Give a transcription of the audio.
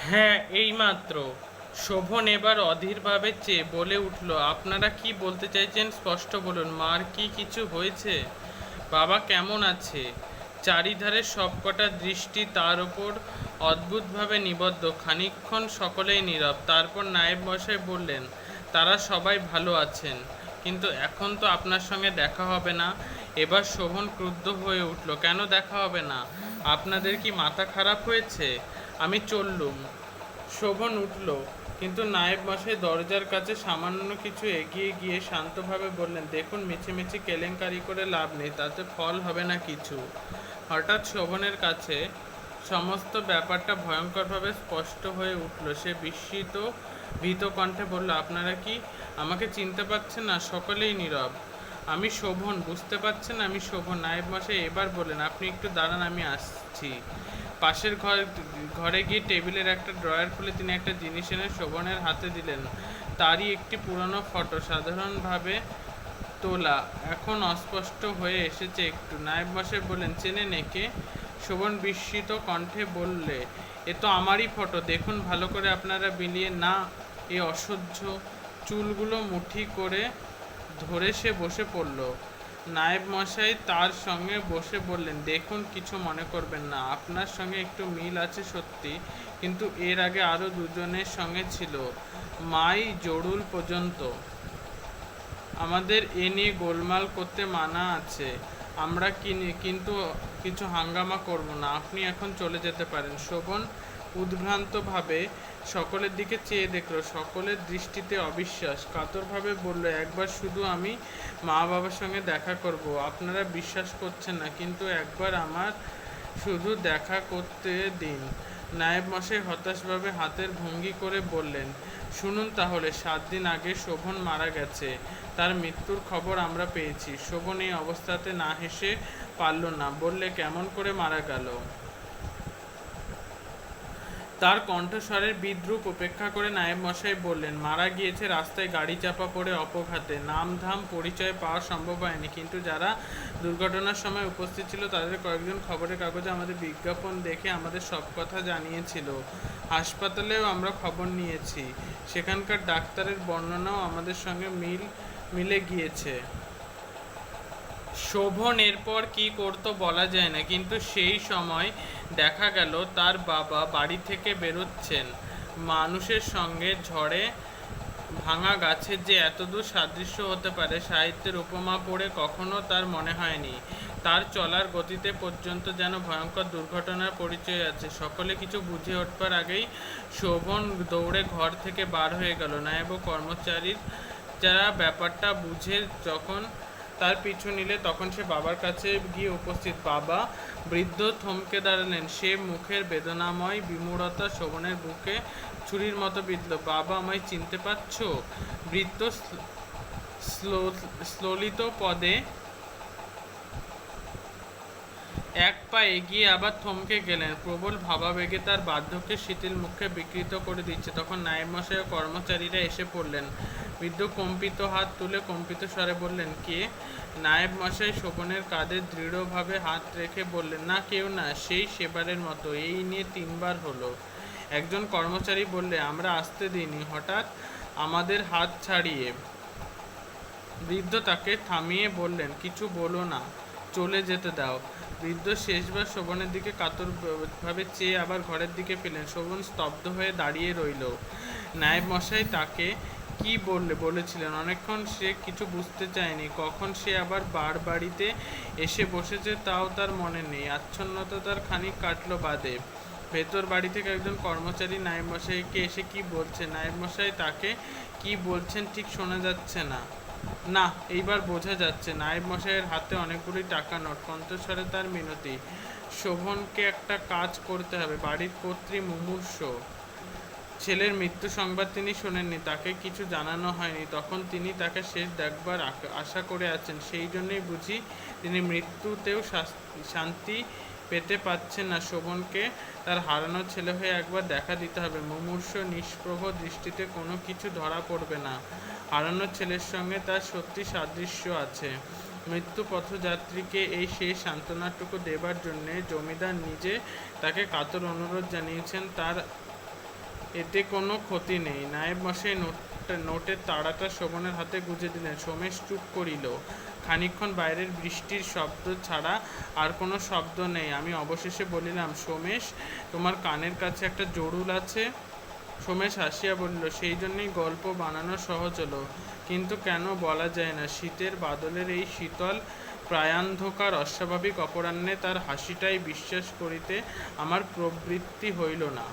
হ্যাঁ, এইমাত্র। শোভন এবার অধীরভাবে চেয়ে বলে উঠল, আপনারা কি বলতে চাইছেন স্পষ্ট বলুন। মার কি কিছু হয়েছে? বাবা কেমন আছে? চারিধারে সবকটা দৃষ্টি তার ওপর অদ্ভুতভাবে নিবদ্ধ। খানিকক্ষণ সকলেই নীরব। তারপর নায়েব মশাই বললেন, তারা সবাই ভালো আছেন, কিন্তু এখন তো আপনার সঙ্গে দেখা হবে না। এবার শোভন ক্রুদ্ধ হয়ে উঠল, কেন দেখা হবে না? আপনাদের কি মাথা খারাপ হয়েছে? আমি চললুম। শোভন উঠল, কিন্তু নায়েব মশাই দরজার কাছে সামান্য কিছু এগিয়ে গিয়ে শান্তভাবে বললেন, দেখুন, মিছিমিছি কেলেঙ্কারি করে লাভ নেই, তাতে ফল হবে না কিছু। হঠাৎ শোভনের কাছে সমস্ত ব্যাপারটা ভয়ঙ্করভাবে স্পষ্ট হয়ে উঠল। সে বিস্মিত ভীত কণ্ঠে বলল, আপনারা কি আমাকে চিনতে পারছেন না? সকলেই নীরব। আমি শোভন, বুঝতে পারছেন? আমি শোভন। নায়েব মশাই এবার বললেন, আপনি একটু দাঁড়ান, আমি আসছি। পাশের ঘরে গিয়ে টেবিলের একটা ড্রয়ার খুলে তিনি একটা জিনিস এনে শোভনের হাতে দিলেন। তারই একটি পুরনো ফটো, সাধারণভাবে তোলা, এখন অস্পষ্ট হয়ে এসেছে একটু। নায়েব মশাই বললেন, চেনেন একে? শোভন বিস্মিত কণ্ঠে বললে, এ তো আমারই ফটো, দেখুন ভালো করে আপনারা বিলিয়ে। না, এ অসহ্য। চুলগুলো মুঠি করে ধরে সে বসে পড়ল। নায়েব মশাই তার সঙ্গে বসে বললেন, দেখুন, কিছু মনে করবেন না, আপনার সঙ্গে একটু মিল আছে সত্যি, কিন্তু এর আগে আরও দুজনের সঙ্গে ছিল, মাই জড়ুল পর্যন্ত। আমাদের এ নিয়ে গোলমাল করতে মানা আছে। আমরা কিন্তু কিছু হাঙ্গামা করব না। আপনি এখন চলে যেতে পারেন। শোভন উদ্ভ্রান্তভাবে সকলের দিকে চেয়ে দেখল। সকলের দৃষ্টিতে অবিশ্বাস। কাতরভাবে বলল, একবার শুধু আমি মা বাবার সঙ্গে দেখা করব। আপনারা বিশ্বাস করছেন না, কিন্তু একবার আমার শুধু দেখা করতে দিন। নায়েব মশাই হতাশভাবে হাতের ভঙ্গি করে বললেন, শুনুন তাহলে, 7 দিন আগে শোভন মারা গেছে। তার মৃত্যুর খবর আমরা পেয়েছি। শোভন এই অবস্থাতে না হেসে পারল না, বললে, কেমন করে মারা গেল? তার কণ্ঠস্বরের বিদ্রূপ উপেক্ষা করে নায়েব মশাই বললেন, মারা গিয়েছে রাস্তায় গাড়ি চাপা পড়ে অপঘাতে। নাম ধাম পরিচয় পাওয়া সম্ভব হয়নি, কিন্তু যারা দুর্ঘটনার সময় উপস্থিত ছিল তাদের কয়েকজন খবরের কাগজে আমাদের বিজ্ঞাপন দেখে আমাদের সব কথা জানিয়েছিল। হাসপাতালেও আমরা খবর নিয়েছি, সেখানকার ডাক্তারের বর্ণনাও আমাদের সঙ্গে মিলে গিয়েছে। শোভন এরপর কি করতো বলা যায় না, কিন্তু সেই সময় দেখা গেল তার বাবা বাড়ি থেকে বেরোচ্ছেন। মানুষের সঙ্গে ঝড়ে ভাঙা গাছের যে এতদূর সাদৃশ্য হতে পারে সাহিত্যের উপমা পড়ে কখনো তার মনে হয়নি। তার চলার গতিতে পর্যন্ত যেন ভয়ঙ্কর দুর্ঘটনার পরিচয় আছে। সকলে কিছু বুঝে উঠবার আগেই শোভন দৌড়ে ঘর থেকে বার হয়ে গেল। নায়েব কর্মচারীর যারা ব্যাপারটা বুঝে যখন তার পিছু নিলে, তখন সে বাবার কাছে গিয়ে উপস্থিত। বাবা! বৃদ্ধ থমকে দাঁড়ালেন। সে মুখের বেদনাময় বিমূঢ়তা শোভনের বুকে ছুরির মতো বিঁধল। বাবা, আমায় চিনতে পারছো? বৃদ্ধ স্লোলিত পদে এক পা এগিয়ে আবার থমকে গেলেন। প্রবল ভাবাবেগে তার বার্ধক্যে শিথিল মুখকে বিকৃত করে দিচ্ছে। তখন নায়েব মশাই ও কর্মচারীরা এসে পড়লেন। বৃদ্ধ কম্পিত হাত তুলে কম্পিত স্বরে বললেন, কে? নায়েব মশাই শোভনের কাঁধে দৃঢ়ভাবে হাত রেখে বললেন, না, কেউ না, সেই সেবারের মতো। এই নিয়ে 3 বার হলো। একজন কর্মচারী বললে, আমরা আসতে দিইনি, হঠাৎ আমাদের হাত ছাড়িয়ে। বৃদ্ধ তাকে থামিয়ে বললেন, কিছু বলো না, চলে যেতে দাও। বৃদ্ধ শেষবার শোভনের দিকে কাতরভাবে চেয়ে আবার ঘরের দিকে ফেলেন। শোভন স্তব্ধ হয়ে দাঁড়িয়ে রইল। নায়েব মশাই তাকে কি বলেছিলেন অনেকক্ষণ সে কিছু বুঝতে চায়নি। কখন সে আবার বাড়িতে এসে বসেছে তাও তার মনে নেই। আচ্ছন্নতা তার খানিক কাটল বাদে। ভেতর বাড়ি থেকে একজন কর্মচারী নায়েব মশাইকে এসে কি বলছে। নায়েব মশাই তাকে কি বলছেন ঠিক শোনা যাচ্ছে না। না, এইবার বোঝা যাচ্ছে। নায়েব মশাইয়ের হাতে অনেকগুলি টাকা নোট। কণ্ঠস্বরে তার মিনতি, শোভনকে একটা কাজ করতে হবে। বাড়ির কর্ত্রী মুমূর্ষ। ছেলের মৃত্যু সংবাদ তিনি শোনেননি, তাকে কিছু জানানো হয়নি। তখন তিনি তাকে শেষ দেখবার আশা করে আছেন। সেই জন্যই বুঝি তিনি মৃত্যুতেও শান্তি পেতে পাচ্ছেন না। শোভনকে তার হারানো ছেলে হয়ে একবার দেখা দিতে হবে। মুমূর্ষ নিষ্প্রভ দৃষ্টিতে কোনো কিছু ধরা পড়বে না। হারানো ছেলের সঙ্গে তার সত্যি সাদৃশ্য আছে। মৃত্যু পথযাত্রীকে এই শেষ সান্ত্বনাটুকু দেবার জন্যে জমিদার নিজে তাকে কাতর অনুরোধ জানিয়েছেন। তার এতে কোনো ক্ষতি নেই। নায়েব মশাই নোটের তাড়াটা শোভনের হাতে গুঁজে দিলেন। সোমেশ চুপ করিল। খানিকক্ষণ বাইরের বৃষ্টির শব্দ ছাড়া আর কোনো শব্দ নেই। আমি অবশেষে বলিলাম, সোমেশ, তোমার কানের কাছে একটা জরুল আছে? সোমেশ হাসিয়া বলিল, সেই জন্যই গল্প বানানো সহজ হলো। কিন্তু কেন বলা যায় না। শীতের বাদলের এই শীতল প্রায়ান্ধকার অস্বাভাবিক অপরাহ্নে তার হাসিটাই বিশ্বাস করিতে আমার প্রবৃত্তি হইল না।